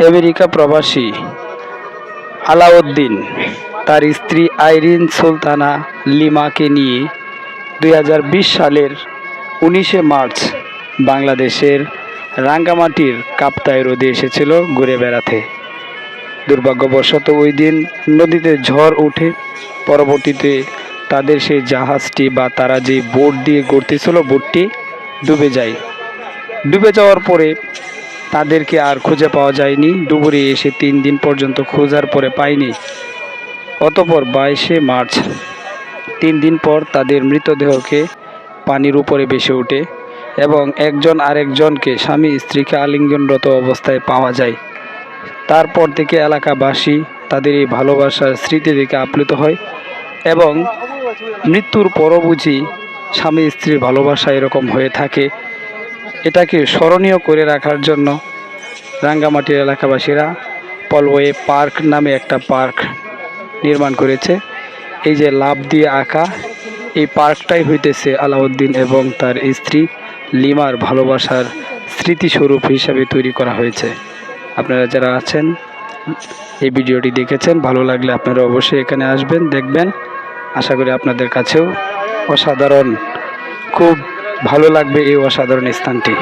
America প্রবাসী আলাউদ্দিন তার স্ত্রী আইরিন সুলতানা লিমাকে নিয়ে ২০২০ সালের ১৯শে মার্চ বাংলাদেশের রাঙ্গামাটির কাপ্তাই হ্রদে এসেছিল ঘুরে বেড়াতে। দুর্ভাগ্যবশত ওই দিন নদীতে ঝড় ওঠে। পরবর্তীতে তাদের সেই জাহাজটি বা তারা যে বোট দিয়ে ঘুরতেছিল বোটটি ডুবে যায়। ডুবে যাওয়ার পরে তাদেরকে আর খুঁজে পাওয়া যায়নি। ডুবুরি এসে ৩ দিন পর্যন্ত খোঁজার পরে পায়নি। অতঃপর ২২শে মার্চ ৩ দিন পর তাদের মৃতদেহকে পানির উপরে ভেসে ওঠে এবং একজন আরেকজনকে স্বামী স্ত্রীকে আলিঙ্গনরত অবস্থায় পাওয়া যায়। তারপর থেকে এলাকাবাসী তাদের এই ভালোবাসার স্মৃতি দেখে আপ্লুত হয় এবং মৃত্যুর পরও বুঝি স্বামী স্ত্রীর ভালোবাসা এরকম হয়ে থাকে। এটাকে স্মরণীয় করে রাখার জন্য রাঙ্গামাটির এলাকাবাসীরা পলওয়ে পার্ক নামে একটা পার্ক নির্মাণ করেছে। এই যে লাভ দিয়ে আঁকা এই পার্কটাই হইতেছে আলাউদ্দিন এবং তার স্ত্রী লিমার ভালোবাসার স্মৃতিস্বরূপ হিসাবে তৈরি করা হয়েছে। আপনারা যারা আছেন এই ভিডিওটি দেখেছেন, ভালো লাগলে আপনারা অবশ্যই এখানে আসবেন, দেখবেন। আশা করি আপনাদের কাছেও অসাধারণ, খুব ভালো লাগবে এই অসাধারণ স্থানটি।